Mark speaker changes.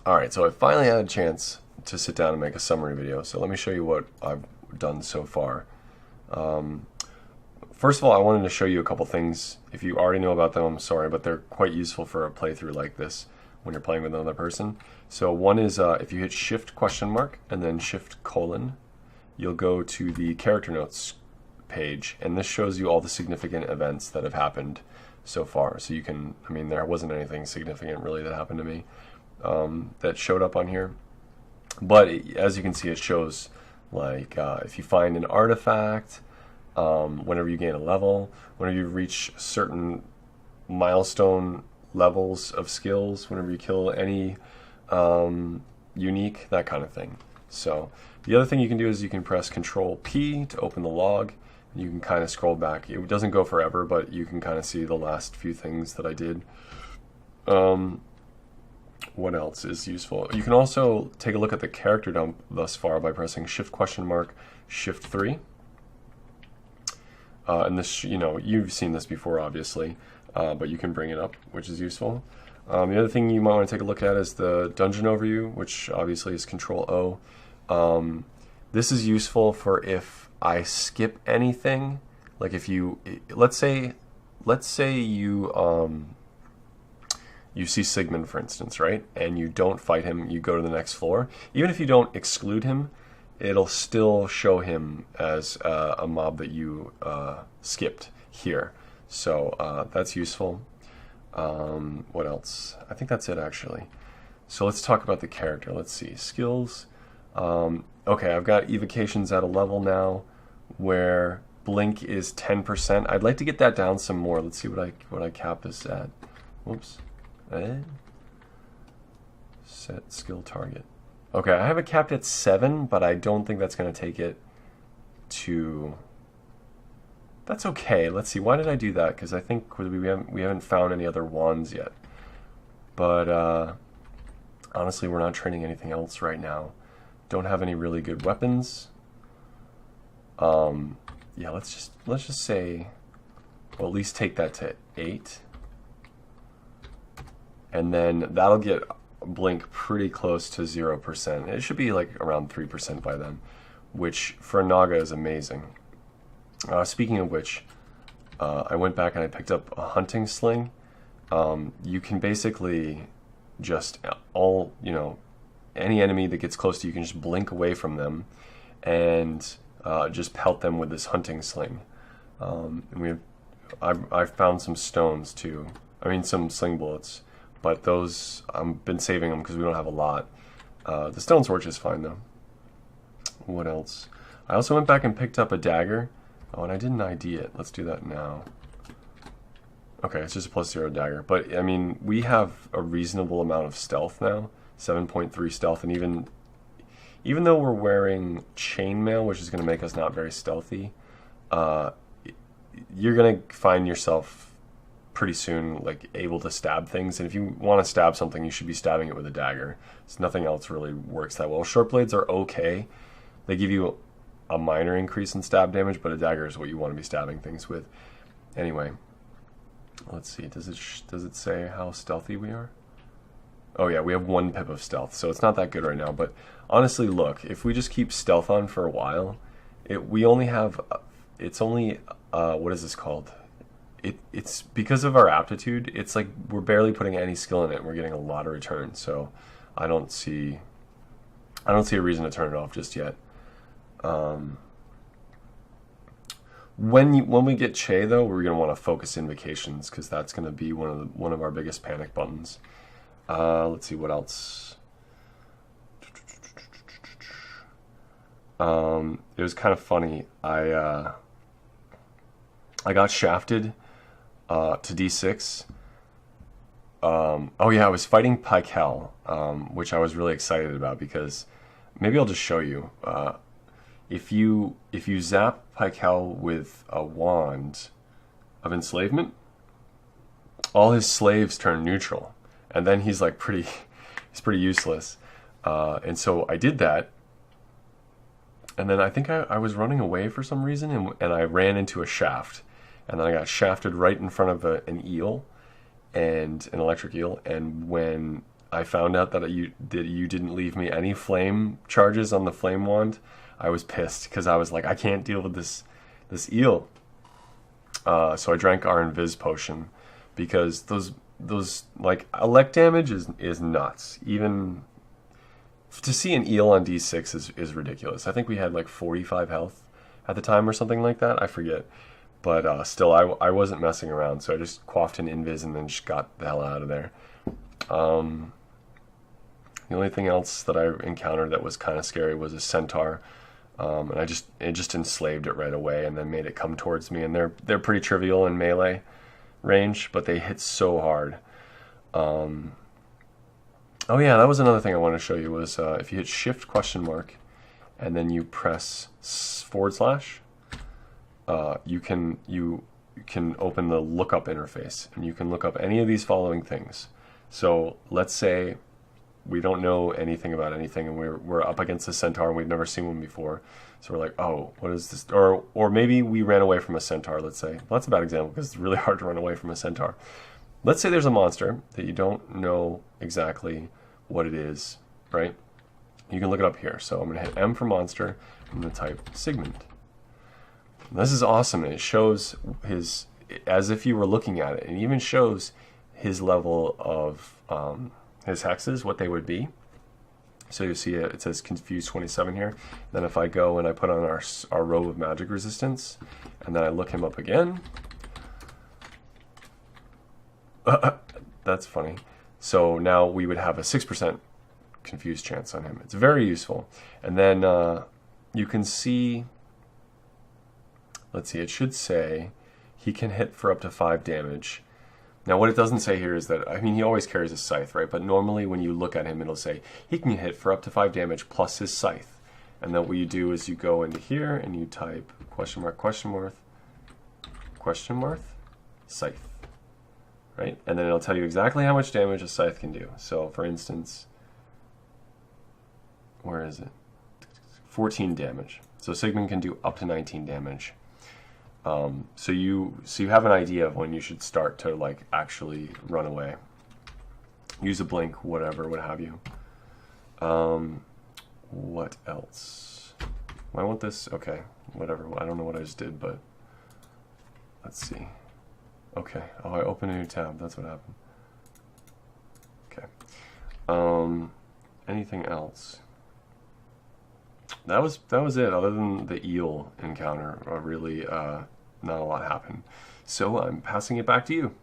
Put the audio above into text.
Speaker 1: Alright, so I finally had a chance to sit down and make a summary video, so let me show you what I've done so far. First of all, I wanted to show you a couple things. If you already know about them, I'm sorry, but they're quite useful for a playthrough like this when you're playing with another person. So one is if you hit Shift question mark and then Shift colon, you'll go to the character notes page, and this shows you all the significant events that have happened so far. So you can, I mean, there wasn't anything significant really that happened to me that showed up on here, but as you can see, it shows like if you find an artifact, whenever you gain a level, whenever you reach certain milestone levels of skills, whenever you kill any unique, that kind of thing. So the other thing you can do is you can press Control P to open the log. You can kind of scroll back. It doesn't go forever, but you can kind of see the last few things that I did. What else is useful? You can also take a look at the character dump thus far by pressing Shift question mark Shift 3. And this, you know, you've seen this before, obviously, but you can bring it up, which is useful. The other thing you might want to take a look at is the dungeon overview, which obviously is Control O. This is useful for if I skip anything, like if you, let's say you you see Sigmund, for instance, right? And you don't fight him, you go to the next floor. Even if you don't exclude him, it'll still show him as a mob that you skipped here. So that's useful. What else? I think that's it, actually. So let's talk about the character. Let's see. Skills. Okay, I've got evocations at a level now where blink is 10%. I'd like to get that down some more. Let's see what I cap this at. Whoops. Set skill target. Okay, I have it capped at 7, but I don't think that's going to take it to... That's okay. Let's see. Why did I do that? Because I think we haven't found any other wands yet. But honestly, we're not training anything else right now. Don't have any really good weapons. Yeah, let's just say, well, at least take that to 8. And then that'll get blink pretty close to 0%. It should be like around 3% by then, which for a Naga is amazing. Speaking of which, I went back and I picked up a hunting sling. You can basically just any enemy that gets close to you, can just blink away from them and just pelt them with this hunting sling. And I've found some stones too. I mean, some sling bullets. But those, I've been saving them because we don't have a lot. The stone sword is fine though. What else? I also went back and picked up a dagger. Oh, and I didn't ID it. Let's do that now. Okay, it's just a +0 dagger. But, I mean, we have a reasonable amount of stealth now. 7.3 stealth. And even though we're wearing chainmail, which is going to make us not very stealthy, you're going to find yourself pretty soon like able to stab things, and if you want to stab something, you should be stabbing it with a dagger. So nothing else really works that well. Short blades are okay. They give you a minor increase in stab damage, but a dagger is what you want to be stabbing things with. Anyway, let's see. Does it say how stealthy we are? Oh yeah, we have 1 pip of stealth, so it's not that good right now. But honestly, look, if we just keep stealth on for a while, we only have it's only what is this called? It's because of our aptitude, it's like we're barely putting any skill in it and we're getting a lot of return. So I don't see a reason to turn it off just yet. When we get Che though, we're gonna want to focus invocations because that's gonna be one of our biggest panic buttons. Let's see what else. It was kind of funny. I got shafted to D6. Oh yeah, I was fighting Pykel, which I was really excited about because maybe I'll just show you. If you zap Pykel with a wand of enslavement, all his slaves turn neutral, and then he's like pretty useless. And so I did that, and then I think I was running away for some reason, and I ran into a shaft. And then I got shafted right in front of an eel, and an electric eel. And when I found out that you didn't leave me any flame charges on the flame wand, I was pissed because I was like, I can't deal with this eel. So I drank our Invis potion because those like elect damage is nuts. Even to see an eel on D6 is ridiculous. I think we had like 45 health at the time or something like that. I forget. But still, I wasn't messing around, so I just quaffed an Invis and then just got the hell out of there. The only thing else that I encountered that was kind of scary was a centaur, and it just enslaved it right away and then made it come towards me. And they're pretty trivial in melee range, but they hit so hard. Oh yeah, that was another thing I wanted to show you was if you hit Shift ? And then you press /, you can open the lookup interface, and you can look up any of these following things. So let's say we don't know anything about anything, and we're up against a centaur and we've never seen one before. So we're like, oh, what is this? Or maybe we ran away from a centaur, let's say. Well, that's a bad example because it's really hard to run away from a centaur. Let's say there's a monster that you don't know exactly what it is, right? You can look it up here. So I'm going to hit M for monster. I'm going to type Sigmund. And this is awesome. And it shows his, as if you were looking at it. And it even shows his level of his hexes, what they would be. So you see it says Confused 27 here. Then if I go and I put on our robe of magic resistance, and then I look him up again. That's funny. So now we would have a 6% confused chance on him. It's very useful. And then you can see, let's see, it should say he can hit for up to 5 damage. Now what it doesn't say here is that, I mean, he always carries a scythe, right? But normally when you look at him, it'll say he can hit for up to 5 damage plus his scythe. And then what you do is you go into here and you type ? Scythe. Right? And then it'll tell you exactly how much damage a scythe can do. So for instance, where is it? 14 damage. So Sigmund can do up to 19 damage. So you have an idea of when you should start to like actually run away. Use a blink, whatever, what have you. What else? I want this. Okay, whatever. I don't know what I just did, but let's see. Okay. Oh, I opened a new tab. That's what happened. Okay. Anything else? That was it. Other than the eel encounter, really not a lot happened. So I'm passing it back to you.